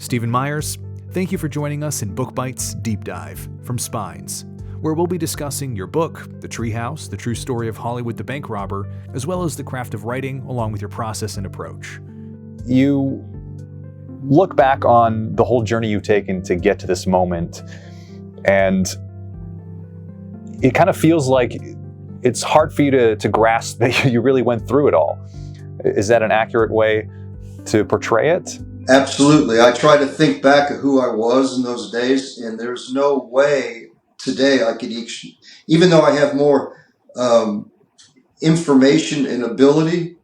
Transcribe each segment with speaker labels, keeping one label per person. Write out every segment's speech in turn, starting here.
Speaker 1: Stephen Meyers, thank you for joining us in Book Bites Deep Dive from Spines, where we'll be discussing your book, The Treehouse, the true story of Hollywood the bank robber, as well as the craft of writing, along with your process and approach.
Speaker 2: You look back on the whole journey you've taken to get to this moment, and it kind of feels like it's hard for you to grasp that you really went through it all. Is that an accurate way to portray it?
Speaker 3: Absolutely. I try to think back of who I was in those days, and there's no way today I could, even though I have more information and ability,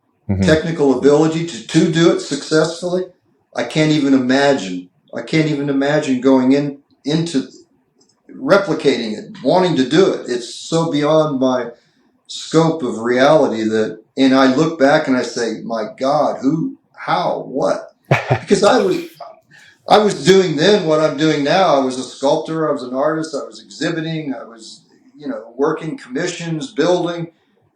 Speaker 3: technical ability to do it successfully, I can't even imagine. I can't even imagine going into replicating it, wanting to do it. It's so beyond my scope of reality and I look back and I say, my God, who, how, what? Because I was doing then what I'm doing now. I was a sculptor, I was an artist, I was exhibiting, I was, working commissions, building,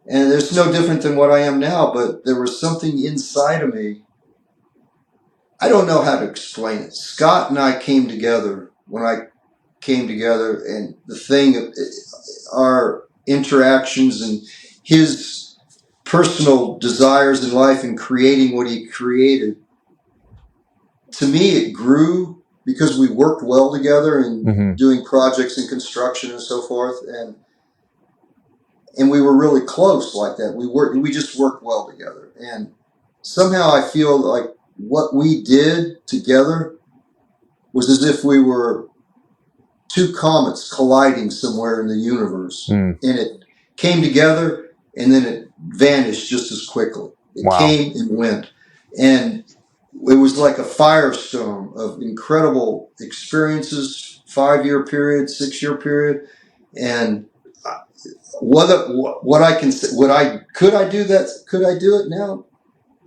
Speaker 3: and it's no different than what I am now, but there was something inside of me. I don't know how to explain it. Scott and I came together and our interactions and his personal desires in life and creating what he created. To me, it grew because we worked well together and doing projects and construction and so forth. And we were really close like that. We just worked well together. And somehow I feel like what we did together was as if we were two comets colliding somewhere in the universe. And it came together and then it vanished just as quickly. It came and went. And it was like a firestorm of incredible experiences, 5-year period, 6-year period. And what I can say, could I do that? Could I do it now?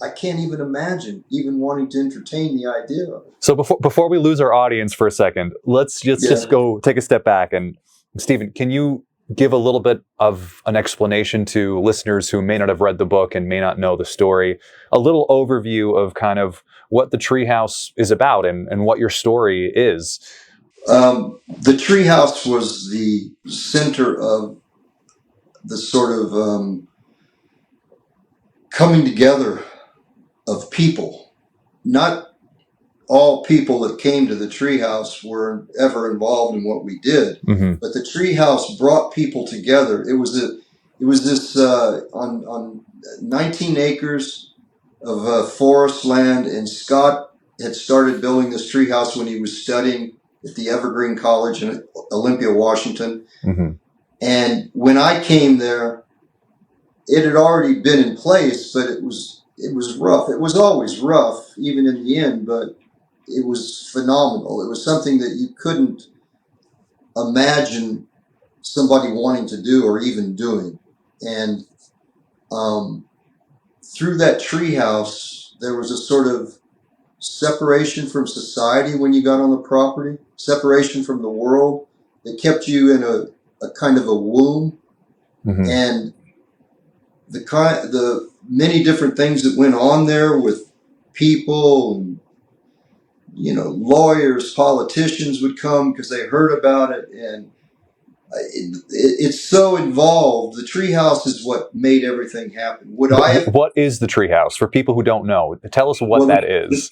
Speaker 3: I can't even imagine even wanting to entertain the idea of it.
Speaker 2: So before we lose our audience for a second, let's just go take a step back. And Stephen, can you give a little bit of an explanation to listeners who may not have read the book and may not know the story, a little overview of kind of what the Treehouse is about and what your story is?
Speaker 3: The Treehouse was the center of the sort of coming together of people. Not all people that came to the Treehouse were ever involved in what we did, but the Treehouse brought people together. It was this on 19 acres of forest land, and Scott had started building this treehouse when he was studying at the Evergreen College in Olympia, Washington. And when I came there, it had already been in place, but it was rough. It was always rough, even in the end, but it was phenomenal. It was something that you couldn't imagine somebody wanting to do or even doing. And through that treehouse, there was a sort of separation from society when you got on the property, separation from the world that kept you in a kind of a womb. And the many different things that went on there with people and, lawyers, politicians would come because they heard about it. And it's so involved. The Treehouse is what made everything happen.
Speaker 2: What is the Treehouse for people who don't know? Tell us what that is.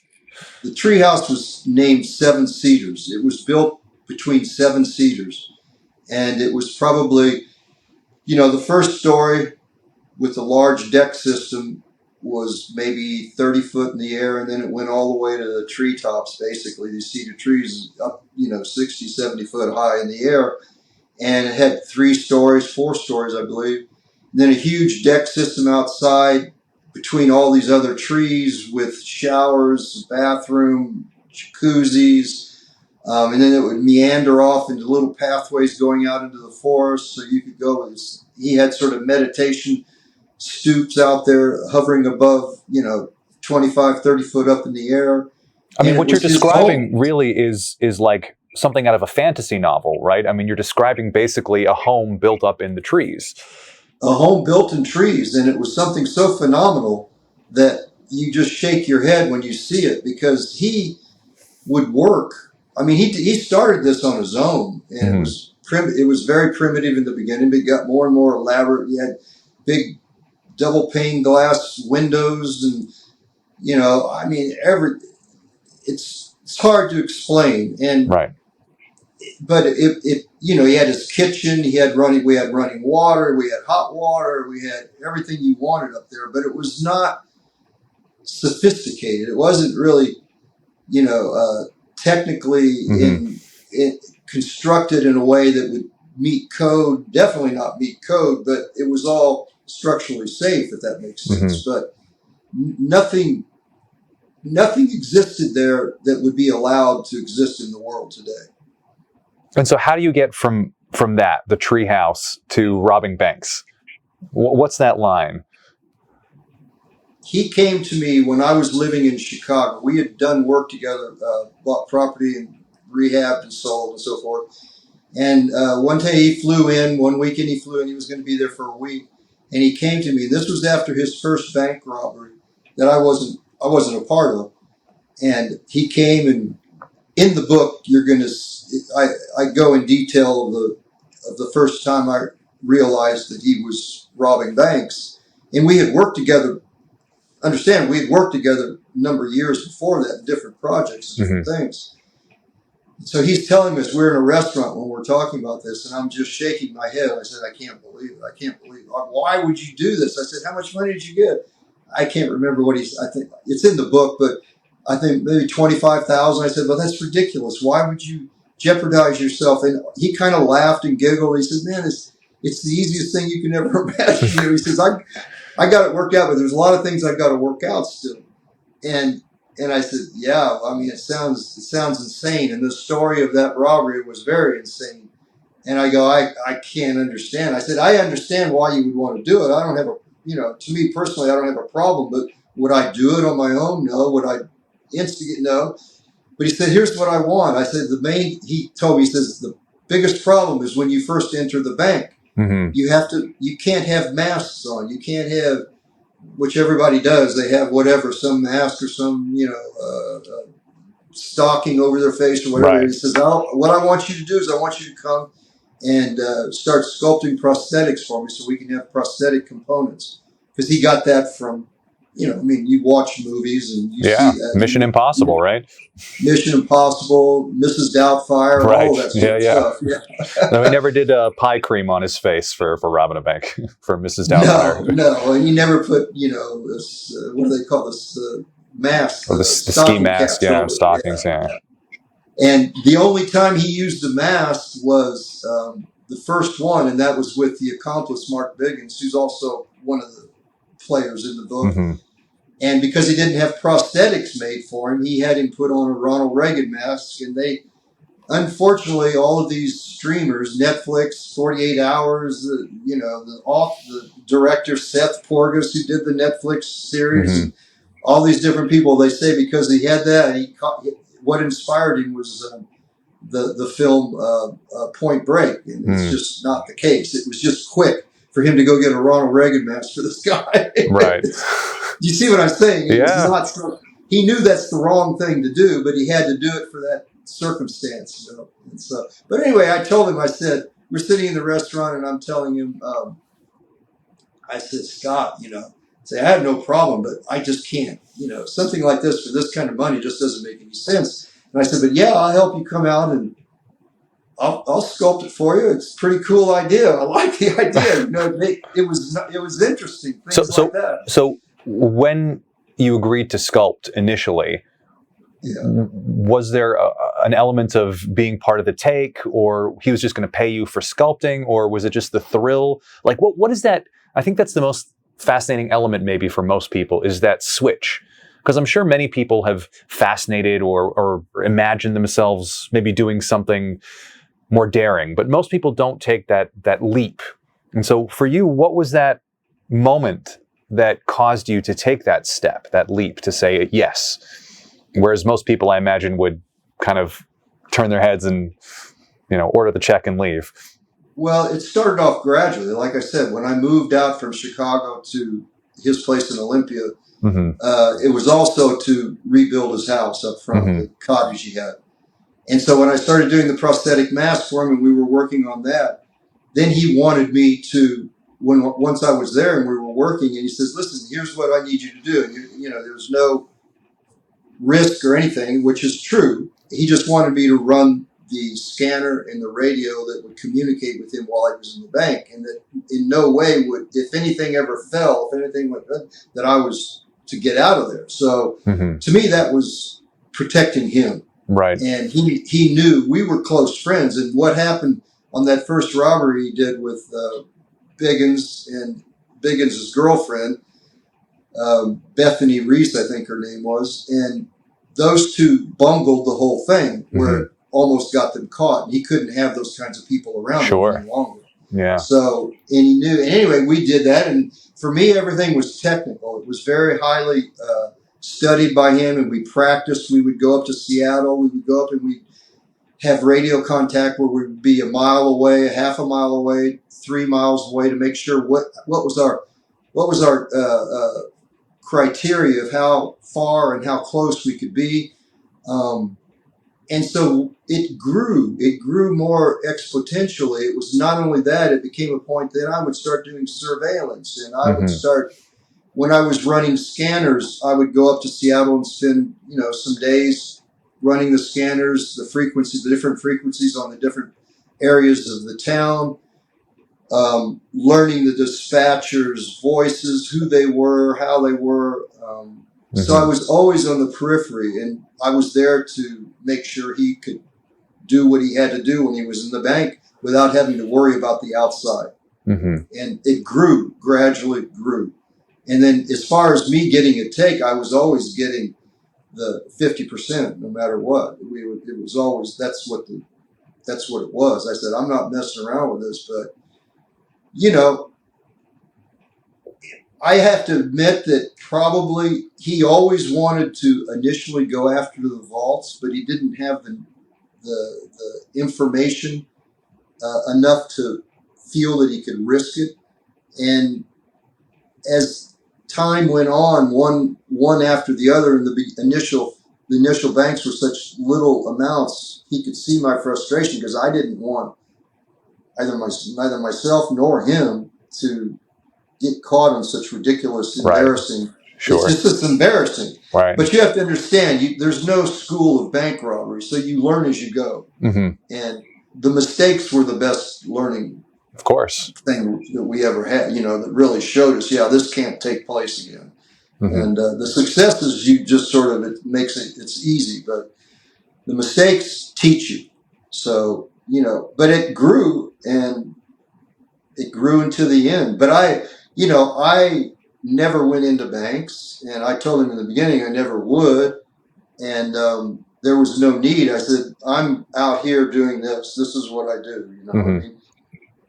Speaker 3: The Treehouse was named Seven Cedars. It was built between 7 cedars, and it was probably, the first story with the large deck system was maybe 30 foot in the air, and then it went all the way to the treetops. Basically, these cedar trees up, 60, 70 foot high in the air. And it had 4 stories, I believe. And then a huge deck system outside between all these other trees with showers, bathroom, jacuzzis. And then it would meander off into little pathways going out into the forest. So you could go, he had sort of meditation stoops out there hovering above, 25, 30 foot up in the air.
Speaker 2: I mean, what you're describing really is like something out of a fantasy novel, right? I mean, you're describing basically a home built up in the trees.
Speaker 3: A home built in trees, and it was something so phenomenal that you just shake your head when you see it, because would work. I mean, he started this on his own, and it was very primitive in the beginning, but it got more and more elaborate. He had big double pane glass windows, and I mean, it's hard to explain. And
Speaker 2: right.
Speaker 3: But he had his kitchen. We had running water. We had hot water. We had everything you wanted up there. But it was not sophisticated. It wasn't really, technically constructed in a way that would meet code. Definitely not meet code. But it was all structurally safe, if that makes sense. But nothing existed there that would be allowed to exist in the world today.
Speaker 2: And so how do you get from that, the treehouse, to robbing banks? What's that line?
Speaker 3: He came to me when I was living in Chicago. We had done work together, bought property and rehabbed and sold and so forth. And one weekend he flew in. He was going to be there for a week. And he came to me. This was after his first bank robbery that I wasn't a part of. And he came, and in the book, I go in detail of the first time I realized that he was robbing banks. And we had worked together. Understand, we had worked together a number of years before that in different projects, different things. So he's telling us we're in a restaurant when we're talking about this, and I'm just shaking my head. I said, I can't believe it. I can't believe it. Why would you do this? I said, how much money did you get? I can't remember I think it's in the book, but I think maybe $25,000. I said, well, that's ridiculous. Why would you jeopardize yourself? And he kind of laughed and giggled. He said, man, it's the easiest thing you can ever imagine. He says, I got it worked out, but there's a lot of things I got to work out still. And I said, yeah, I mean, it sounds insane. And the story of that robbery was very insane. And I go, I can't understand. I said, I understand why you would want to do it. I don't have to me personally, I don't have a problem, but would I do it on my own? No. Would I instigate? No. But he said, here's what I want. I said, he told me, he says, the biggest problem is when you first enter the bank. You can't have masks on. You can't have, which everybody does. They have whatever, some mask or some, stocking over their face or whatever. Right. He says, what I want you to do is I want you to come and start sculpting prosthetics for me so we can have prosthetic components. Because he got that from, you watch movies and you see that.
Speaker 2: Mission Impossible, right?
Speaker 3: Mission Impossible, Mrs. Doubtfire, all that sort of stuff. Yeah.
Speaker 2: No, he never did pie cream on his face for robbing a bank for Mrs. Doubtfire.
Speaker 3: No, and he never put, this, what do they call this, mask?
Speaker 2: The ski mask, stockings, yeah.
Speaker 3: And the only time he used the mask was the first one, and that was with the accomplice, Mark Biggins, who's also one of the players in the book. And because he didn't have prosthetics made for him, he had him put on a Ronald Reagan mask. And unfortunately, all of these streamers, Netflix, 48 Hours, the director Seth Porges, who did the Netflix series, and all these different people, they say because he had that, what inspired him was the film Point Break. And it's just not the case. It was just quick for him to go get a Ronald Reagan mask for this guy. Right. You see what I'm saying? He knew that's the wrong thing to do, but he had to do it for that circumstance. And so, but anyway, I told him, I said, we're sitting in the restaurant and I'm telling him, I said, Scott, say, I have no problem, but I just can't, something like this for this kind of money just doesn't make any sense. And I said, but yeah, I'll help you come out and I'll sculpt it for you. It's a pretty cool idea. I like the idea. It was interesting. Things like that.
Speaker 2: So when you agreed to sculpt initially, was there an element of being part of the take, or he was just going to pay you for sculpting, or was it just the thrill? Like, what is that? I think that's the most fascinating element maybe for most people is that switch. Because I'm sure many people have fascinated or imagined themselves maybe doing something more daring, but most people don't take that leap. And so for you, what was that moment that caused you to take that step, that leap to say yes? Whereas most people, I imagine, would kind of turn their heads and, order the check and leave.
Speaker 3: Well, it started off gradually. Like I said, when I moved out from Chicago to his place in Olympia,
Speaker 2: Mm-hmm.
Speaker 3: It was also to rebuild his house up front, the cottage he had. And so when I started doing the prosthetic mask for him and we were working on that, then he wanted me to, once I was there and we were working, and he says, listen, here's what I need you to do. And there's no risk or anything, which is true. He just wanted me to run the scanner and the radio that would communicate with him while I was in the bank, and that in no way would, if anything ever fell, if anything went bad, that I was to get out of there. So to me, that was protecting him.
Speaker 2: Right.
Speaker 3: And he knew we were close friends. And what happened on that first robbery he did with Biggins and Biggins' girlfriend, Bethany Reese, I think her name was, and those two bungled the whole thing where it almost got them caught. And he couldn't have those kinds of people around him any longer.
Speaker 2: Yeah.
Speaker 3: So, and he knew. And anyway, we did that. And for me, everything was technical. It was very highly studied by him, and we practiced. We would go up to Seattle. We would go up and we'd have radio contact where we'd be a mile away, a half a mile away, 3 miles away to make sure what was our criteria of how far and how close we could be. And so it grew more exponentially. It was not only that, it became a point that I would start doing surveillance, and I would start, when I was running scanners, I would go up to Seattle and spend, some days running the scanners, the different frequencies on the different areas of the town, learning the dispatchers' voices, who they were, how they were. So I was always on the periphery, and I was there to make sure he could do what he had to do when he was in the bank without having to worry about the outside. And it gradually grew. And then as far as me getting a take, I was always getting the 50%, no matter what. It was always, that's what it was. I said, I'm not messing around with this, but I have to admit that probably he always wanted to initially go after the vaults, but he didn't have the information enough to feel that he could risk it. And as time went on, one after the other, and the initial banks were such little amounts, he could see my frustration because I didn't want neither myself nor him to get caught on such ridiculous, embarrassing.
Speaker 2: Sure.
Speaker 3: It's embarrassing.
Speaker 2: Right.
Speaker 3: But you have to understand, there's no school of bank robbery, so you learn as you go. And the mistakes were the best learning,
Speaker 2: of course,
Speaker 3: thing that we ever had. That really showed us, this can't take place again. And the successes, you just sort of, it's easy, but the mistakes teach you. So but it grew, and it grew into the end. But I never went into banks, and I told him in the beginning I never would, and there was no need. I said, I'm out here doing this. This is what I do, what I mean?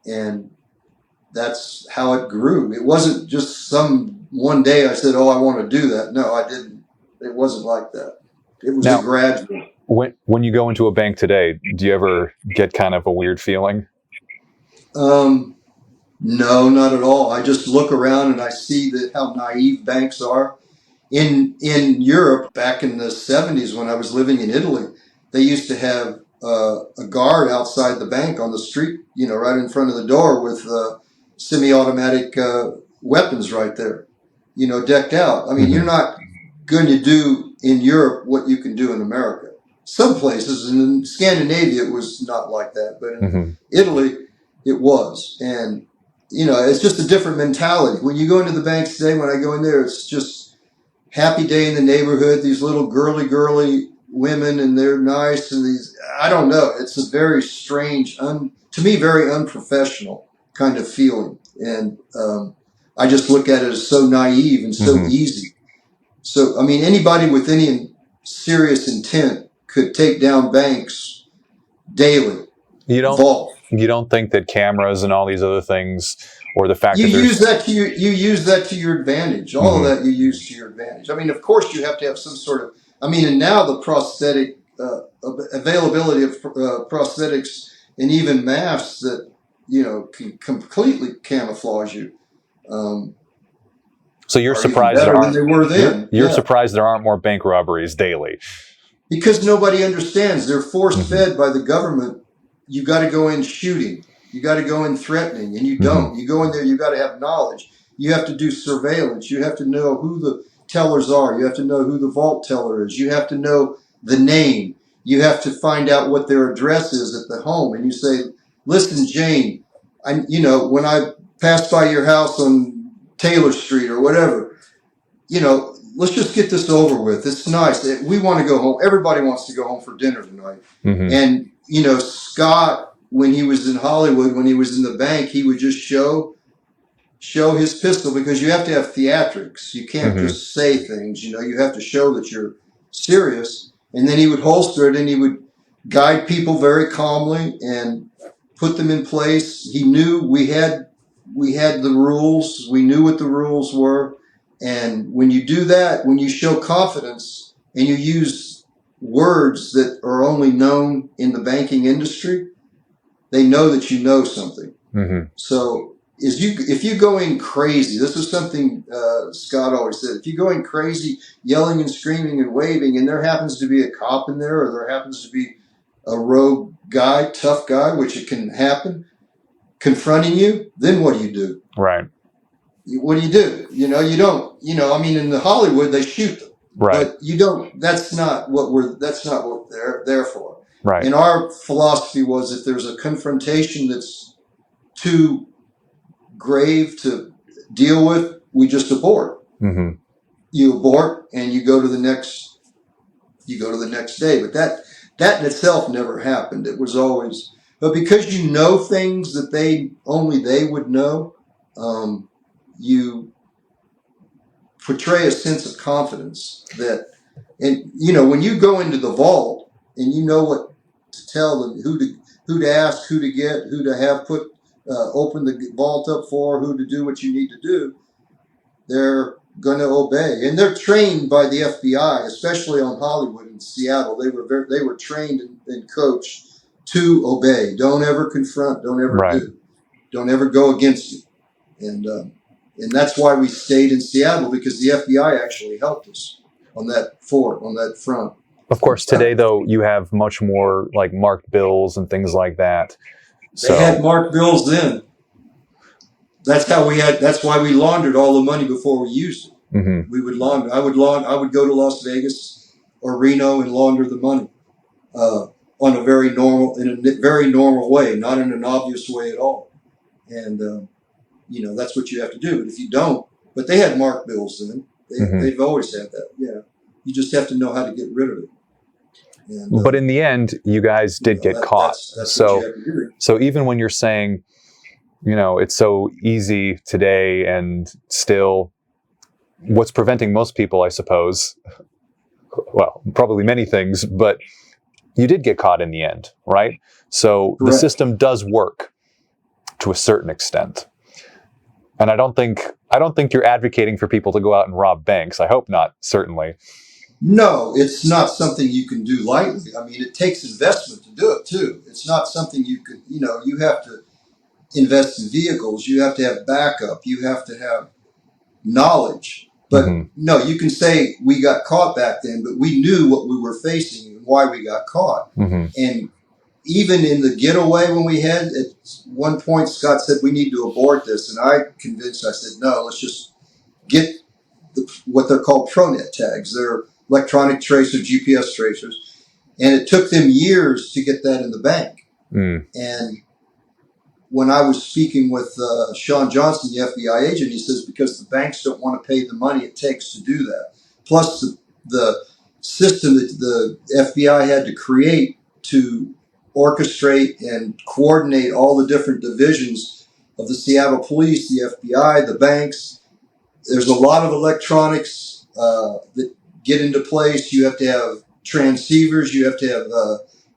Speaker 3: And that's how it grew. It wasn't just one day I said, I want to do that. No, I didn't. It wasn't like that. It was a gradual.
Speaker 2: When you go into a bank today, do you ever get kind of a weird feeling?
Speaker 3: No, not at all. I just look around and I see how naive banks are. In Europe, back in the 70s, when I was living in Italy, they used to have a guard outside the bank on the street, right in front of the door with semi-automatic weapons right there, decked out. I mean, you're not going to do in Europe what you can do in America. Some places, and in Scandinavia, it was not like that, but in Italy, it was. And it's just a different mentality. When you go into the banks today, when I go in there, it's just happy day in the neighborhood. These little girly women, and they're nice. And I don't know. It's a very strange, to me, very unprofessional kind of feeling. And I just look at it as so naive and so easy. So, I mean, anybody with any serious intent could take down banks daily. You
Speaker 2: don't think that cameras and all these other things, or the fact
Speaker 3: you
Speaker 2: that
Speaker 3: use that to your advantage. All of that you use to your advantage. I mean, of course, you have to have some sort of. I mean, and now the prosthetic availability of prosthetics and even masks that can completely camouflage you.
Speaker 2: So you're
Speaker 3: are even
Speaker 2: surprised
Speaker 3: better than they were then.
Speaker 2: You're surprised there aren't more bank robberies daily.
Speaker 3: Because nobody understands. They're force-fed by the government. You got to go in shooting. You got to go in threatening, and you don't. You go in there, you got to have knowledge. You have to do surveillance. You have to know who the tellers are. You have to know who the vault teller is. You have to know the name. You have to find out what their address is at the home. And you say, listen, Jane, when I passed by your house on Taylor Street or whatever, let's just get this over with. It's nice. We want to go home. Everybody wants to go home for dinner tonight. And, Scott, when he was in Hollywood, when he was in the bank, he would just show his pistol, because you have to have theatrics. You can't just say things, you have to show that you're serious. And then he would holster it, and he would guide people very calmly and put them in place. He knew we had the rules. We knew what the rules were. And when you do that, when you show confidence and you use words that are only known in the banking industry, they know that you know something. So if you go in crazy, this is something Scott always said, if you go in crazy, yelling and screaming and waving, and there happens to be a cop in there, or there happens to be a rogue guy, tough guy, which it can happen, confronting you, then what do you do?
Speaker 2: Right.
Speaker 3: What do? You don't, in the Hollywood, they shoot them.
Speaker 2: Right.
Speaker 3: But you don't, that's not what they're there for.
Speaker 2: Right.
Speaker 3: And our philosophy was, if there's a confrontation that's too grave to deal with, we just abort. You abort and you go to the next day. But that in itself never happened. It was always, but because you know things that only they would know, you portray a sense of confidence and when you go into the vault and you know what to tell them, who to ask, who to get, who to have open the vault up for, who to do what you need to do, they're going to obey. And they're trained by the FBI, especially on Hollywood and Seattle. They were trained and coached to obey. Don't ever confront. Don't ever do. Don't ever go against it. And that's why we stayed in Seattle, because the FBI actually helped us on that front.
Speaker 2: Of course, today, though, you have much more like marked bills and things like that.
Speaker 3: They had marked bills then. That's why we laundered all the money before we used it. We would launder. I would go to Las Vegas or Reno and launder the money in a very normal way, not in an obvious way at all. And that's what you have to do. But if you don't, but they had marked bills then. They've always had that. Yeah, you just have to know how to get rid of it. And,
Speaker 2: but in the end, you guys did get caught. So even when you're saying, it's so easy today, and still, what's preventing most people, I suppose, well, probably many things, but you did get caught in the end, right? So the system does work to a certain extent. And I don't think you're advocating for people to go out and rob banks. I hope not, certainly.
Speaker 3: No, it's not something you can do lightly. I mean, it takes investment to do it too. It's not something you can, you have to invest in vehicles. You have to have backup. You have to have knowledge. But no, you can say we got caught back then, but we knew what we were facing and why we got caught. And even in the getaway when we had, at one point, Scott said, we need to abort this. And I said, no, let's just get what they're called ProNet tags. They're electronic tracers, GPS tracers. And it took them years to get that in the bank. And when I was speaking with Sean Johnson, the FBI agent, he says, because the banks don't want to pay the money it takes to do that. Plus the system that the FBI had to create to orchestrate and coordinate all the different divisions of the Seattle Police, the FBI, the banks. There's a lot of electronics that get into place. You have to have transceivers. You have to have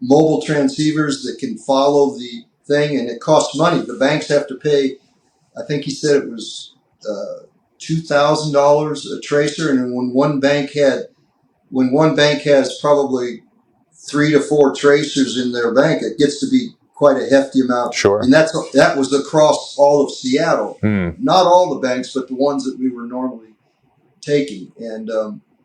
Speaker 3: mobile transceivers that can follow the thing, and it costs money. The banks have to pay, I think he said it was $2,000 a tracer. And when one bank has probably 3 to 4 tracers in their bank, it gets to be quite a hefty amount.
Speaker 2: Sure.
Speaker 3: And that was across all of Seattle. Not all the banks, but the ones that we were normally taking, and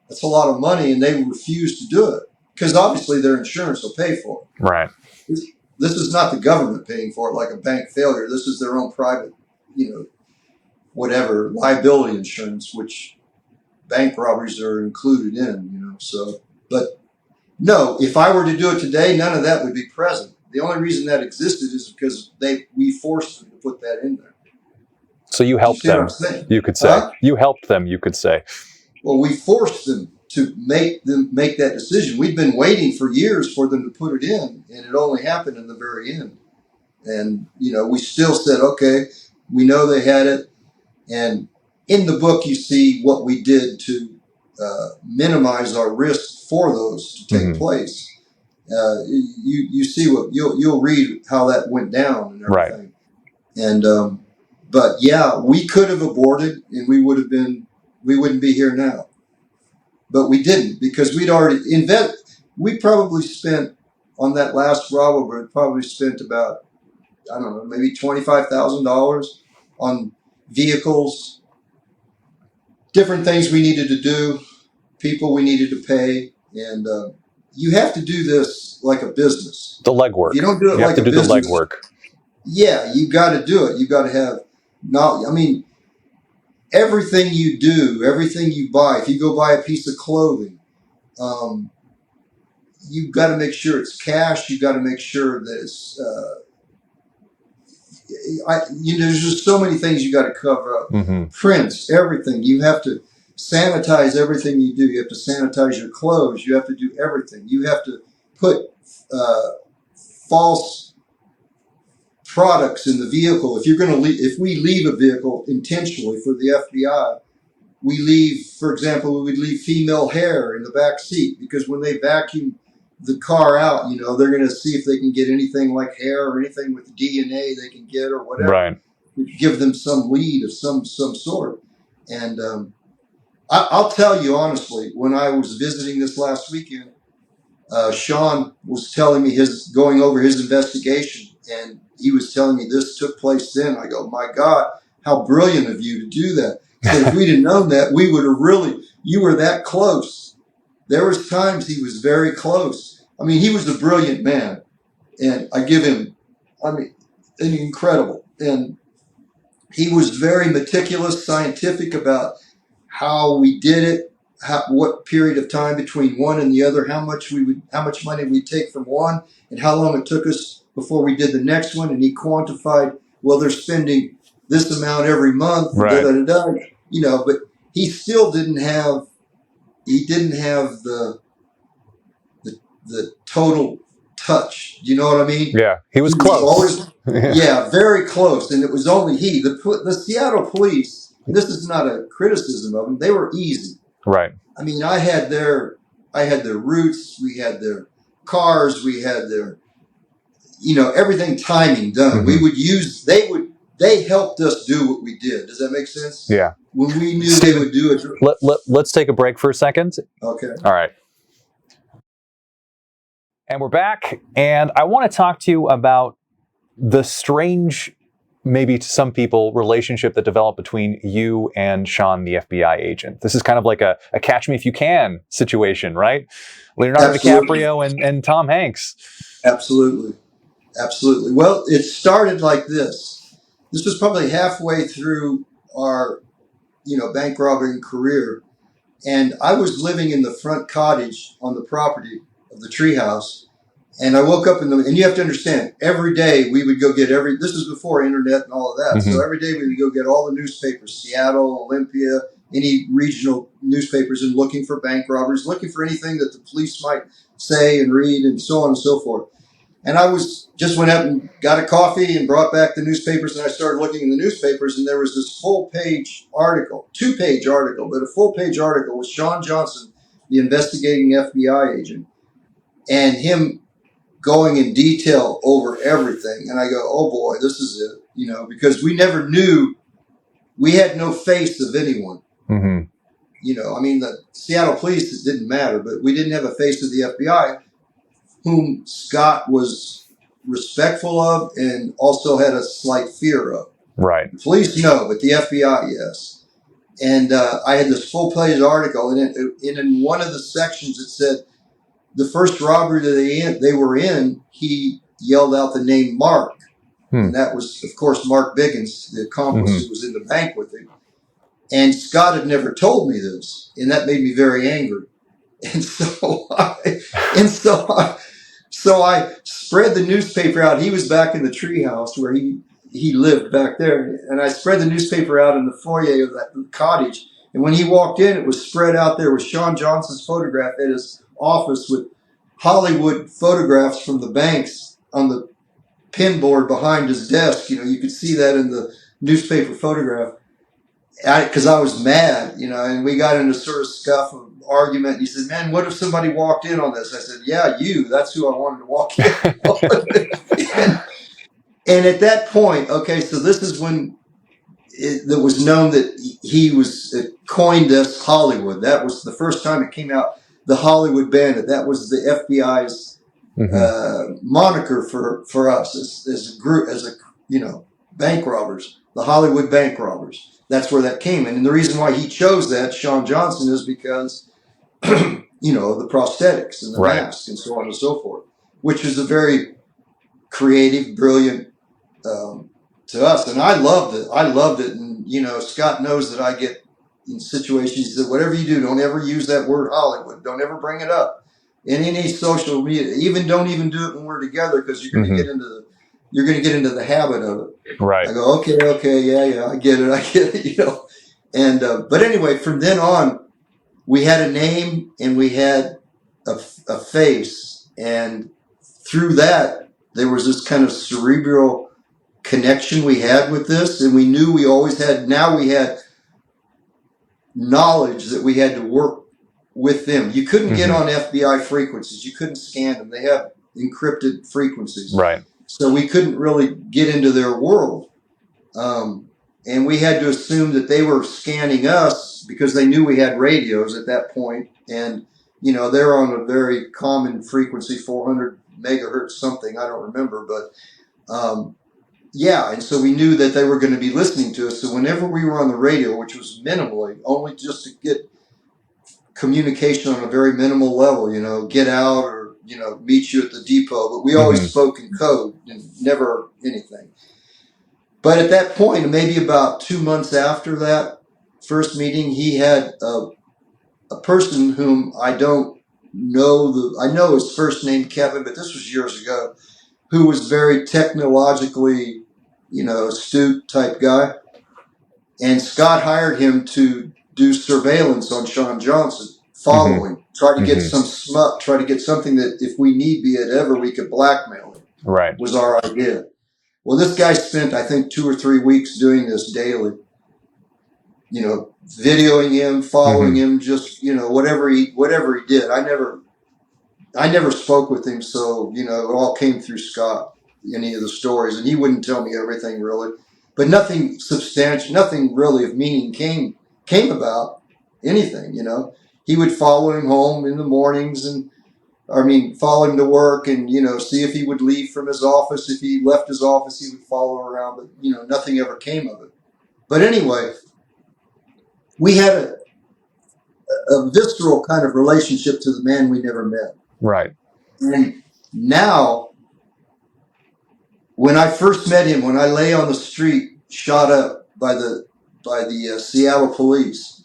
Speaker 3: that's a lot of money, and they refuse to do it because obviously their insurance will pay for it.
Speaker 2: Right.
Speaker 3: This is not the government paying for it like a bank failure. This is their own private, whatever liability insurance, which bank robberies are included in. So, but no, if I were to do it today, none of that would be present. The only reason that existed is because we forced them to put that in there.
Speaker 2: So you helped them, you could say.
Speaker 3: Huh?
Speaker 2: You helped them, you could say.
Speaker 3: Well, we forced them to make that decision. We'd been waiting for years for them to put it in, and it only happened in the very end. And, we still said, okay, we know they had it. And in the book, you see what we did to minimize our risk for those to take place. You see what you'll read how that went down and everything. Right. And but yeah, we could have aborted, and we wouldn't be here now. But we didn't because we'd already we probably spent on that last robbery. Probably spent about maybe $25,000 on vehicles, different things we needed to do, people we needed to pay, and you have to do this like a business.
Speaker 2: The legwork.
Speaker 3: If you don't do it like a business,
Speaker 2: you have to do the legwork.
Speaker 3: Yeah, you got to do it. You got to have knowledge. I mean, everything you do, everything you buy. If you go buy a piece of clothing, you've got to make sure it's cash. You got to make sure that it's. There's just so many things you got to cover up. Mm-hmm. Prints, everything. You have to sanitize everything you do. You have to sanitize your clothes. You have to do everything. You have to put false products in the vehicle. If you're going to if we leave a vehicle intentionally for the FBI, we leave, for example, we would leave female hair in the back seat because when they vacuum the car out, they're going to see if they can get anything like hair or anything with DNA they can get or whatever. Right. Give them some lead of some sort. And I'll tell you honestly, when I was visiting this last weekend, Sean was telling me going over his investigation, and he was telling me this took place then. I go, my God, how brilliant of you to do that. So if we'd have known that, we would have you were that close. There was times he was very close. I mean, he was a brilliant man, and I give him, incredible. And he was very meticulous, scientific about how we did it, what period of time between one and the other, how much money we'd take from one, and how long it took us before we did the next one. And he quantified, well, they're spending this amount every month, right. But he still didn't have the total touch. Do you know what I mean?
Speaker 2: Yeah, he was close.
Speaker 3: Yeah, very close. And it was only he. The Seattle police, and this is not a criticism of them, they were easy. Right. I mean, I had their routes, we had their cars, we had their, everything timing done. Mm-hmm. They helped us do what we did. Does that make sense? Yeah. When we knew they would do it.
Speaker 2: Let's take a break for a second.
Speaker 3: Okay.
Speaker 2: All right. And we're back, and I want to talk to you about the strange, maybe to some people, relationship that developed between you and Sean, the FBI agent. This is kind of like a catch me if you can situation, right? Leonardo DiCaprio and Tom Hanks.
Speaker 3: Absolutely. Absolutely. Well, it started like this. This was probably halfway through our, bank robbing career. And I was living in the front cottage on the property of the Treehouse. And I woke up and you have to understand, every day we would go get this was before internet and all of that. Mm-hmm. So every day we would go get all the newspapers, Seattle, Olympia, any regional newspapers, and looking for bank robberies, looking for anything that the police might say and read and so on and so forth. And I just went up and got a coffee and brought back the newspapers, and I started looking in the newspapers, and there was this full-page article, 2-page article, but a full-page article with Sean Johnson, the investigating FBI agent, and him going in detail over everything. And I go, oh boy, this is it, because we never knew, we had no face of anyone. Mm-hmm. The Seattle police, it didn't matter, but we didn't have a face of the FBI, whom Scott was respectful of and also had a slight fear of. Right. The police, no, but the FBI, yes. And I had this full-page article, and in one of the sections it said the first robbery that they were in, he yelled out the name Mark. And that was, of course, Mark Biggins, the accomplice who was in the bank with him. And Scott had never told me this, and that made me very angry. And so I spread the newspaper out. He was back in the treehouse where he lived back there, and I spread the newspaper out in the foyer of that cottage. And when he walked in, it was spread out there with Sean Johnson's photograph at his office with Hollywood photographs from the banks on the pin board behind his desk. You could see that in the newspaper photograph. Because I was mad, and we got into sort of scuffle, argument. And he said, "Man, what if somebody walked in on this?" I said, "Yeah, you. That's who I wanted to walk in." and at that point, okay, so this is when it was known that he was coined us Hollywood. That was the first time it came out. The Hollywood Bandit. That was the FBI's moniker for us as a group, bank robbers, the Hollywood bank robbers. That's where that came in. And the reason why he chose that, Sean Johnson, is because, the prosthetics and the mask and so on and so forth, which is a very creative, brilliant to us. And I loved it. And, Scott knows that I get in situations that whatever you do, don't ever use that word Hollywood. Don't ever bring it up in any social media. Don't even do it when we're together, because you're going to get into the habit of it.
Speaker 2: Right.
Speaker 3: I go, okay, yeah, I get it, And but anyway, from then on, we had a name and we had a face, and through that, there was this kind of cerebral connection we had with this, and we knew we always had. Now we had knowledge that we had to work with them. You couldn't get on FBI frequencies. You couldn't scan them. They have encrypted frequencies.
Speaker 2: Right.
Speaker 3: So we couldn't really get into their world. And we had to assume that they were scanning us because they knew we had radios at that point. And, they're on a very common frequency, 400 megahertz something. I don't remember. But, and so we knew that they were going to be listening to us. So whenever we were on the radio, which was minimally, only just to get communication on a very minimal level, get out or, meet you at the depot. But we always spoke in code and never anything. But at that point, maybe about 2 months after that first meeting, he had a person whom I don't know. I know his first name, Kevin, but this was years ago, who was very technologically, astute type guy. And Scott hired him to do surveillance on Sean Johnson, follow him, try to get some smut, try to get something that if we need be it ever, we could blackmail him.
Speaker 2: Right.
Speaker 3: Was our idea. Well, this guy spent, I think, 2 or 3 weeks doing this daily, videoing him, following him, just, whatever he did. I never spoke with him. So, it all came through Scott, any of the stories, and he wouldn't tell me everything really, but nothing substantial, nothing really of meaning came about anything, he would follow him home in the mornings and, follow him to work and, see if he would leave from his office. If he left his office, he would follow around, but, nothing ever came of it. But anyway, we had a visceral kind of relationship to the man we never met.
Speaker 2: Right.
Speaker 3: And now, when I first met him, when I lay on the street, shot up by the Seattle police,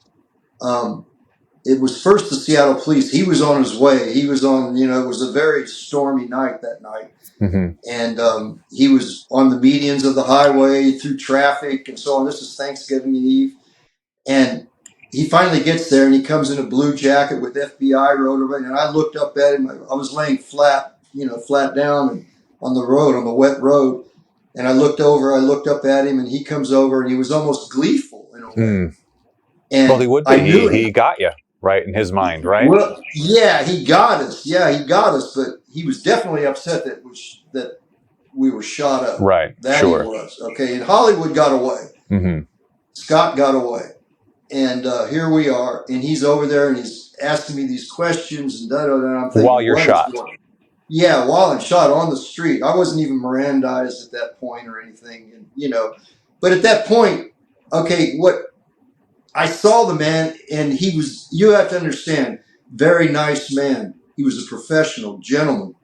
Speaker 3: it was first the Seattle police. He was on his way. He was on, it was a very stormy night that night. And he was on the medians of the highway through traffic and so on. This is Thanksgiving Eve. And he finally gets there and he comes in a blue jacket with FBI wrote over it. And I looked up at him. I was laying flat down on the road, on the wet road. And I looked up at him and he comes over and he was almost gleeful in a way. And
Speaker 2: well, he would be. He got you. Right, in his mind, right?
Speaker 3: Well, yeah, he got us. But he was definitely upset that we were shot up.
Speaker 2: Right,
Speaker 3: that
Speaker 2: sure.
Speaker 3: He was. Okay, and Hollywood got away. Scott got away. And here we are. And he's over there and he's asking me these questions and da-da-da. And I'm thinking,
Speaker 2: while you're shot.
Speaker 3: Yeah, while I'm shot on the street. I wasn't even Mirandized at that point or anything. And, but at that point, okay, I saw the man, and he was, you have to understand, very nice man. He was a professional gentleman.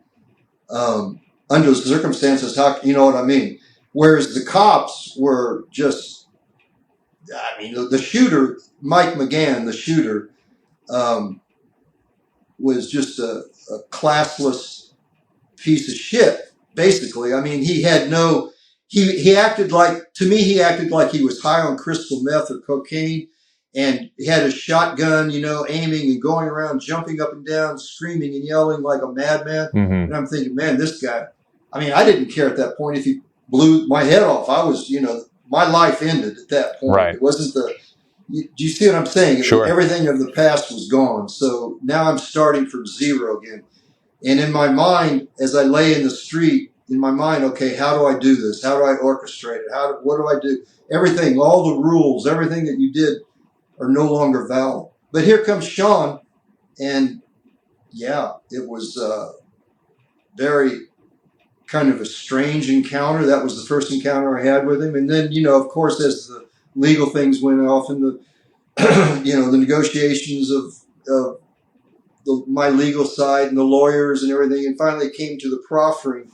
Speaker 3: Under the circumstances, how, you know what I mean? Whereas the cops were just, I mean, the shooter, Mike McGann, the shooter, was just a classless piece of shit, basically. I mean, he had no, he acted like, to me, he acted like he was high on crystal meth or cocaine, and he had a shotgun, you know, aiming and going around, jumping up and down, screaming and yelling like a madman.
Speaker 2: Mm-hmm.
Speaker 3: And I'm thinking, man, this guy, I mean, I didn't care at that point if he blew my head off. I was, you know, my life ended at that point.
Speaker 2: Right.
Speaker 3: It wasn't the, do you see what I'm saying?
Speaker 2: Sure.
Speaker 3: Everything of the past was gone. So now I'm starting from zero again. And in my mind, as I lay in the street, in my mind, okay, how do I do this? How do I orchestrate it? What do I do? Everything, all the rules, everything that you did are no longer valid. But here comes Sean, and yeah, it was very kind of a strange encounter. That was the first encounter I had with him. And then, you know, of course, as the legal things went off in the, you know, the negotiations of my legal side and the lawyers and everything, and finally it came to the proffering.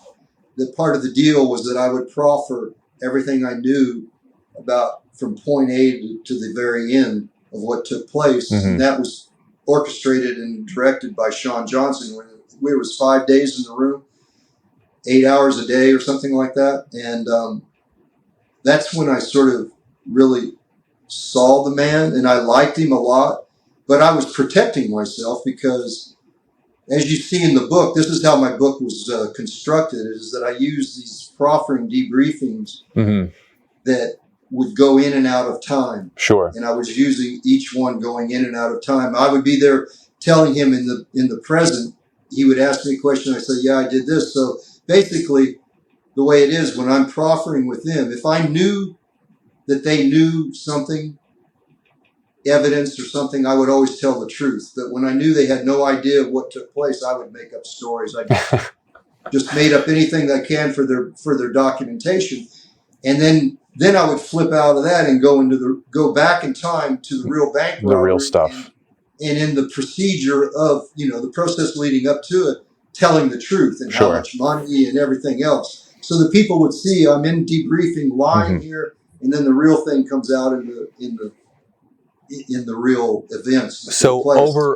Speaker 3: That part of the deal was that I would proffer everything I knew about from point A to the very end of what took place.
Speaker 2: Mm-hmm.
Speaker 3: And that was orchestrated and directed by Sean Johnson. When it was 5 days in the room, 8 hours a day or something like that. And that's when I sort of really saw the man, and I liked him a lot, but I was protecting myself because, as you see in the book, this is how my book was constructed, is that I used these proffering debriefings
Speaker 2: Mm-hmm.
Speaker 3: that would go in and out of time.
Speaker 2: Sure.
Speaker 3: And I was using each one going in and out of time. I would be there telling him in the present. He would ask me a question. I say, yeah, I did this. So basically, the way it is when I'm proffering with them, if I knew that they knew something, evidence or something, I would always tell the truth. But when I knew they had no idea of what took place, I would make up stories. I just made up anything that I can for their documentation. And then I would flip out of that and go back in time to the real bank robbery,
Speaker 2: The real stuff.
Speaker 3: And in the procedure of, you know, the process leading up to it, telling the truth and
Speaker 2: Sure.
Speaker 3: how much money and everything else. So the people would see I'm in debriefing, lying
Speaker 2: Mm-hmm.
Speaker 3: here, and then the real thing comes out in the real events.
Speaker 2: So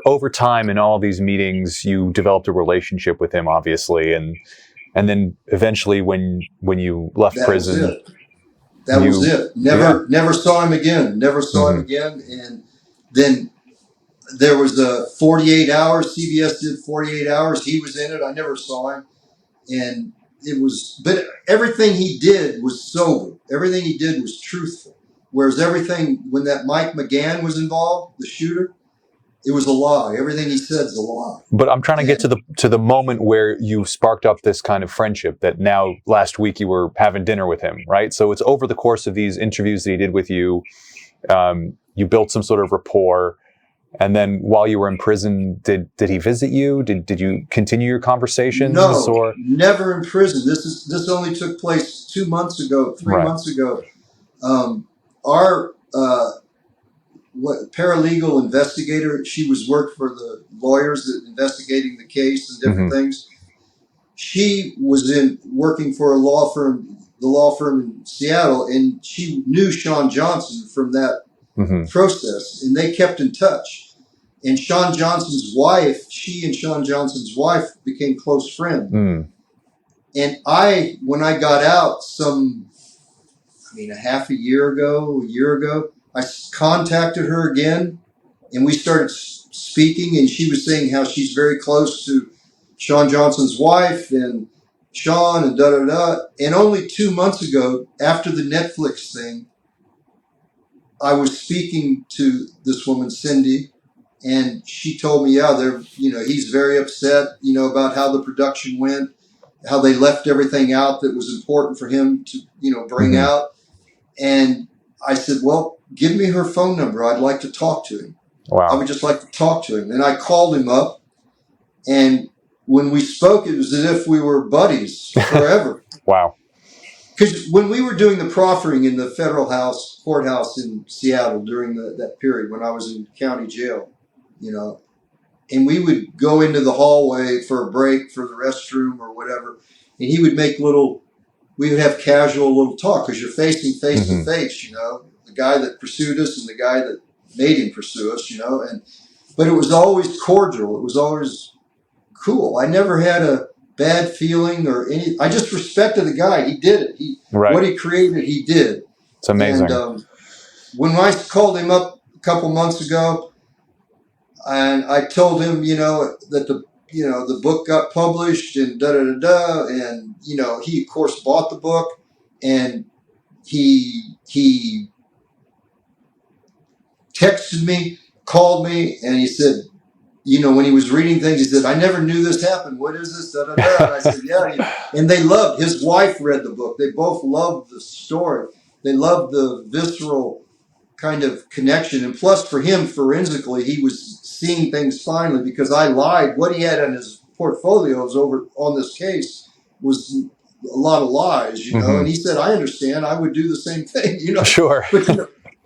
Speaker 2: over time in all these meetings, you developed a relationship with him, obviously, and then eventually when you left prison,
Speaker 3: that was it. Never saw him again. Never saw him again. And then there was a 48 hours. CBS did 48 hours. He was in it. I never saw him, and it was. But everything he did was sober. Everything he did was truthful. Whereas everything, when that Mike McGann was involved, the shooter, it was a lie. Everything he said is a lie.
Speaker 2: But I'm trying to get to the moment where you sparked up this kind of friendship that now last week you were having dinner with him, right? So it's over the course of these interviews that he did with you, you built some sort of rapport. And then while you were in prison, did he visit you? Did you continue your conversations?
Speaker 3: No,
Speaker 2: or?
Speaker 3: Never in prison. This only took place 2 months ago, 3 months ago. Our paralegal investigator, she worked for the lawyers that investigating the case and different things. She was working for the law firm in Seattle, and she knew Sean Johnson from that process, and they kept in touch. And Sean Johnson's wife, she and Sean Johnson's wife became close friends. And when I got out a year ago, I contacted her again, and we started speaking, and she was saying how she's very close to Sean Johnson's wife and Sean and da-da-da. And only 2 months ago, after the Netflix thing, I was speaking to this woman, Cindy, and she told me, he's very upset, about how the production went, how they left everything out that was important for him to, bring out. And I said, well, give me her phone number. I'd like to talk to him.
Speaker 2: Wow.
Speaker 3: I would just like to talk to him. And I called him up, and when we spoke, it was as if we were buddies forever.
Speaker 2: Wow.
Speaker 3: because when we were doing the proffering in the federal courthouse in Seattle during that period when I was in county jail, and we would go into the hallway for a break for the restroom or whatever, and he would make we would have casual little talk because you're facing face to face, the guy that pursued us and the guy that made him pursue us, but it was always cordial. It was always cool. I never had a bad feeling or I just respected the guy. He did it. What he created, he did.
Speaker 2: It's amazing.
Speaker 3: And when I called him up a couple months ago, and I told him, that the book got published and and he of course bought the book, and he texted me, called me, and he said, when he was reading things, he said, "I never knew this happened. What is this?" And I said, "Yeah." And they loved. His wife read the book. They both loved the story. They loved the visceral kind of connection. And plus, for him, forensically, he was seeing things finally because I lied. What he had in his portfolios over on this case was a lot of lies, And he said, "I understand. I would do the same thing,
Speaker 2: Sure.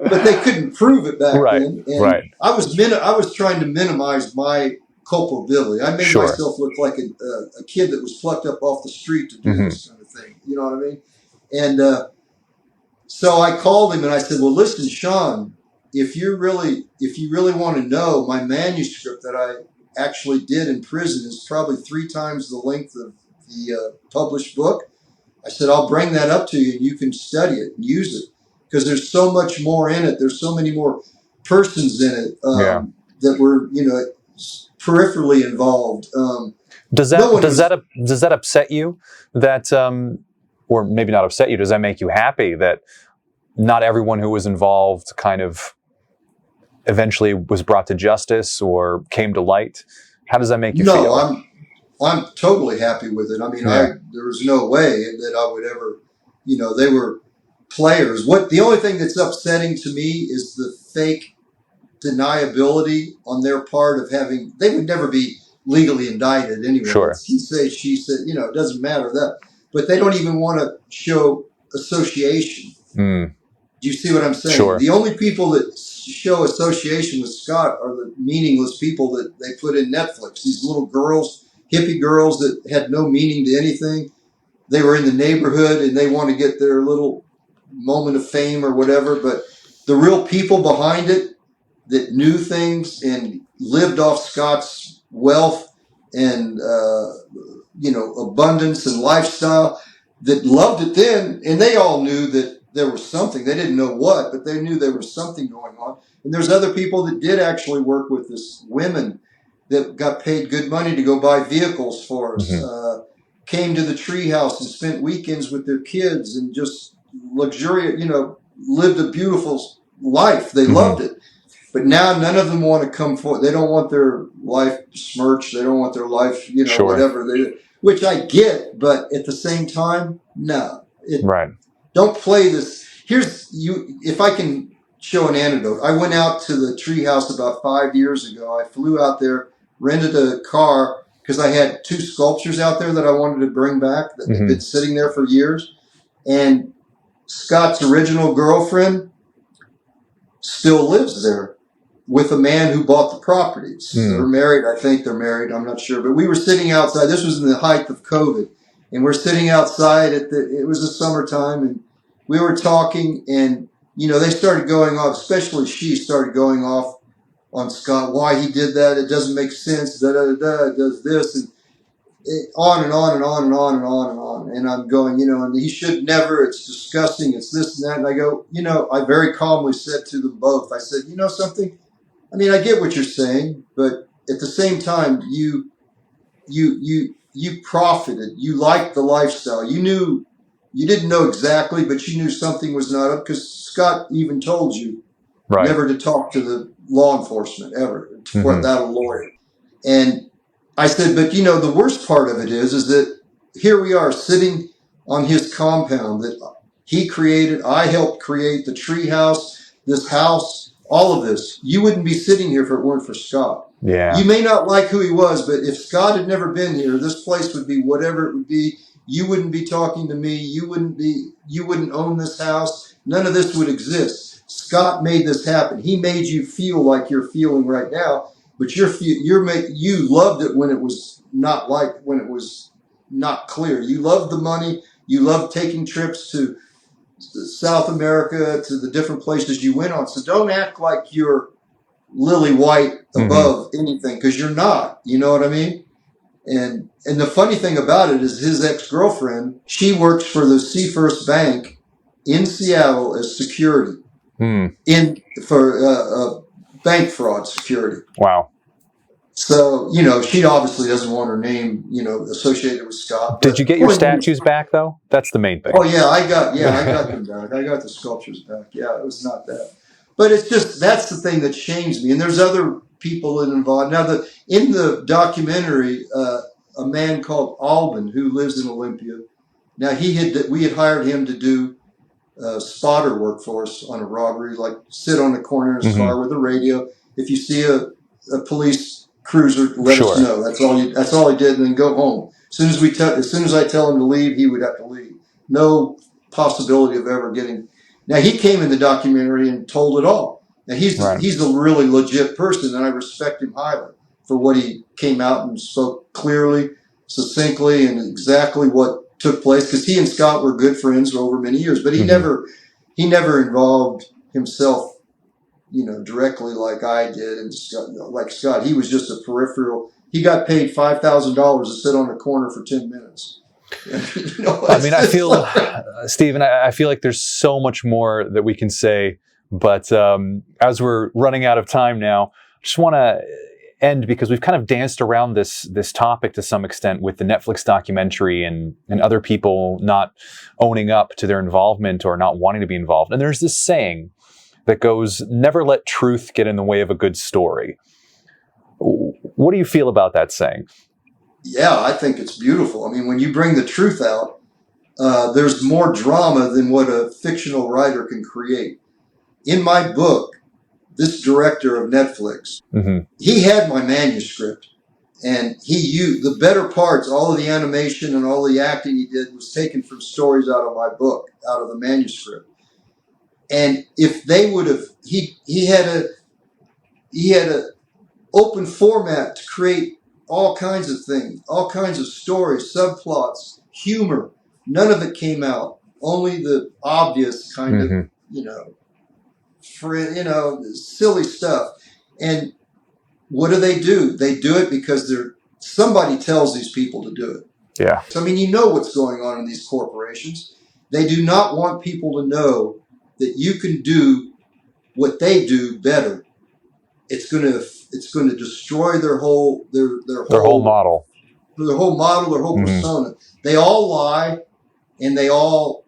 Speaker 3: But they couldn't prove it back then. And
Speaker 2: I
Speaker 3: was trying to minimize my culpability. I made myself look like a kid that was plucked up off the street to do this kind of thing. You know what I mean? And so I called him and I said, "Well, listen, Sean, if you really want to know, my manuscript that I actually did in prison is probably 3 times the length of the published book." I said, "I'll bring that up to you and you can study it and use it. Because there's so much more in it. There's so many more persons in it that were, peripherally involved."
Speaker 2: Does that upset you? That, or maybe not upset you? Does that make you happy that not everyone who was involved kind of eventually was brought to justice or came to light? How does that make you feel?
Speaker 3: No, I'm totally happy with it. I mean, there was no way that I would ever, they were players. The only thing that's upsetting to me is the fake deniability on their part of they would never be legally indicted anyway.
Speaker 2: Sure.
Speaker 3: He said, she said, it doesn't matter that, but they don't even want to show association. Do you see what I'm saying?
Speaker 2: Sure.
Speaker 3: The only people that show association with Scott are the meaningless people that they put in Netflix. These little girls, hippie girls that had no meaning to anything. They were in the neighborhood and they want to get their little moment of fame or whatever, but the real people behind it that knew things and lived off Scott's wealth and abundance and lifestyle, that loved it then, and they all knew that there was something. They didn't know what, but they knew there was something going on. And there's other people that did actually work with us, women that got paid good money to go buy vehicles for us, came to the Treehouse and spent weekends with their kids and just luxuriant, lived a beautiful life. They loved it. But now none of them want to come forward. They don't want their life smirched. They don't want their life, whatever. Which I get, but at the same time, no. Don't play this. If I can show an anecdote. I went out to the Treehouse about 5 years ago. I flew out there, rented a car, because I had 2 sculptures out there that I wanted to bring back that had been sitting there for years. And Scott's original girlfriend still lives there with a man who bought the properties. They're married. I think they're married. I'm not sure. But we were sitting outside. This was in the height of COVID. And we're sitting outside it was the summertime, and we were talking, and, they started going off, especially she started going off on Scott, why he did that. It doesn't make sense. It does this. And on and on and on and on and on and on. And I'm going, and he should never, it's disgusting, it's this and that. And I go, I very calmly said to them both, I said, something? I mean, I get what you're saying, but at the same time, you profited. You liked the lifestyle. You didn't know exactly, but you knew something was not up, because Scott even told you never to talk to the law enforcement ever, without a lawyer. And I said, but the worst part of it is that here we are sitting on his compound that he created. I helped create the Treehouse, this house, all of this. You wouldn't be sitting here if it weren't for Scott.
Speaker 2: Yeah.
Speaker 3: You may not like who he was, but if Scott had never been here, this place would be whatever it would be. You wouldn't be talking to me. You wouldn't own this house. None of this would exist. Scott made this happen. He made you feel like you're feeling right now, but you loved it when it was not clear. You loved the money. You loved taking trips to South America, to the different places you went on. So don't act like you're lily white above anything, because you're not. You know what I mean? And the funny thing about it is his ex-girlfriend, she works for the Seafirst Bank in Seattle as security for bank fraud security.
Speaker 2: Wow.
Speaker 3: So, she obviously doesn't want her name, associated with Scott.
Speaker 2: Did you get your statues back, though? That's the main thing.
Speaker 3: Oh, yeah, I got them back. I got the sculptures back. Yeah, it was not that. But it's just, that's the thing that shames me. And there's other people involved. Now, in the documentary, a man called Alban, who lives in Olympia. Now, we had hired him to do spotter work for us on a robbery, like sit on the corner in his car with a radio. If you see a police cruiser, let us know. That's all he did, and then go home. As soon as I tell him to leave, he would have to leave. No possibility of ever getting. Now, he came in the documentary and told it all. Now, he's a really legit person, and I respect him highly for what he came out and spoke clearly, succinctly, and exactly what took place. Because he and Scott were good friends over many years, but he never involved himself, directly like I did, and like Scott. He was just a peripheral. He got paid $5,000 to sit on a corner for 10 minutes.
Speaker 2: I feel, Stephen, I feel like there's so much more that we can say, but as we're running out of time now, I just want to end, because we've kind of danced around this topic to some extent with the Netflix documentary and other people not owning up to their involvement or not wanting to be involved. And there's this saying that goes, never let truth get in the way of a good story. What do you feel about that saying?
Speaker 3: Yeah, I think it's beautiful. I mean, when you bring the truth out, there's more drama than what a fictional writer can create. In my book, this director of Netflix, he had my manuscript, and he used the better parts, all of the animation and all the acting he did was taken from stories out of my book, out of the manuscript. And if they would have, he had a open format to create all kinds of things, all kinds of stories, subplots, humor. None of it came out. Only the obvious kind of, silly stuff. And what do? They do it because somebody tells these people to do it.
Speaker 2: Yeah.
Speaker 3: So, I mean, what's going on in these corporations. They do not want people to know that you can do what they do better. It's going to destroy their whole
Speaker 2: model,
Speaker 3: their whole persona. They all lie, and they all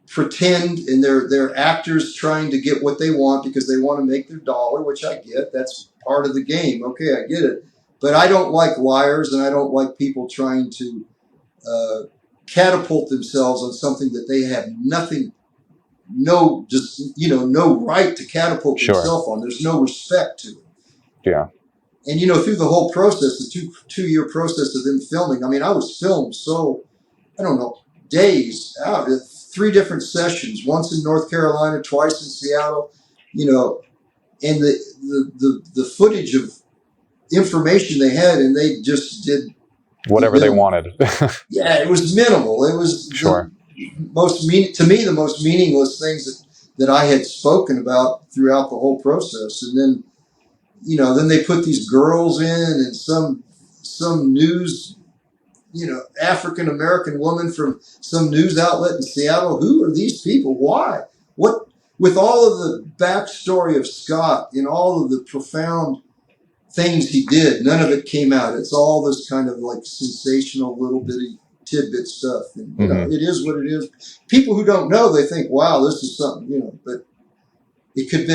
Speaker 3: pretend, and they're actors trying to get what they want because they want to make their dollar, which I get. That's part of the game. Okay, I get it. But I don't like liars, and I don't like people trying to catapult themselves on something that they have no right to catapult themselves on. There's no respect to it.
Speaker 2: Yeah.
Speaker 3: And, through the whole process, the two-year process of them filming, I mean, I was filmed days out, 3 different sessions, once in North Carolina, twice in Seattle, and the footage of information they had, and they just did
Speaker 2: whatever they wanted.
Speaker 3: Yeah, it was minimal. It was the most meaningless things that I had spoken about throughout the whole process. And then, then they put these girls in, and some news, African-American woman from some news outlet in Seattle. Who are these people? Why? What? With all of the backstory of Scott and all of the profound things he did, none of it came out. It's all this kind of like sensational little bitty tidbit stuff. And, it is what it is. People who don't know, they think, wow, this is something, but it could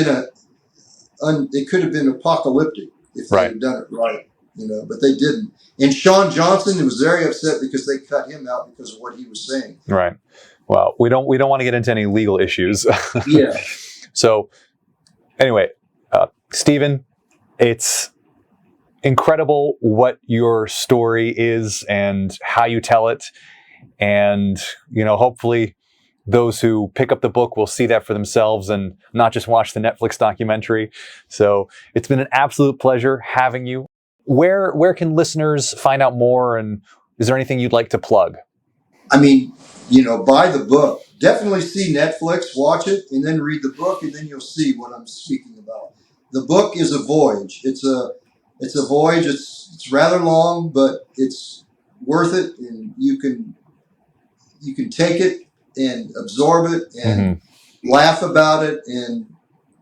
Speaker 3: have been apocalyptic if they had done it right, but they didn't. And Sean Johnson was very upset because they cut him out because of what he was saying.
Speaker 2: Right. Well, we don't want to get into any legal issues.
Speaker 3: Yeah.
Speaker 2: So anyway, Stephen, it's incredible what your story is and how you tell it. And, hopefully those who pick up the book will see that for themselves and not just watch the Netflix documentary. So it's been an absolute pleasure having you. Where can listeners find out more, and is there anything you'd like to plug?
Speaker 3: I mean, buy the book. Definitely see Netflix, watch it, and then read the book, and then you'll see what I'm speaking about. The book is a voyage. It's a voyage. It's rather long, but it's worth it, and you can take it and absorb it and laugh about it and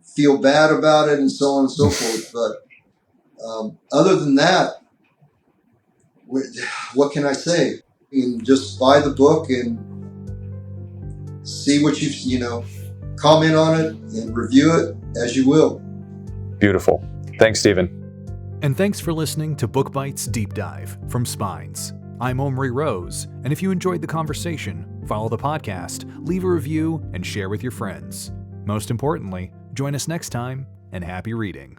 Speaker 3: feel bad about it and so on and so forth. But other than that, what can I say? And just buy the book and see what comment on it and review it as you will.
Speaker 2: Beautiful. Thanks, Stephen.
Speaker 1: And thanks for listening to Book Bites Deep Dive from Spines. I'm Omri Rose, and if you enjoyed the conversation, follow the podcast, leave a review, and share with your friends. Most importantly, join us next time, and happy reading.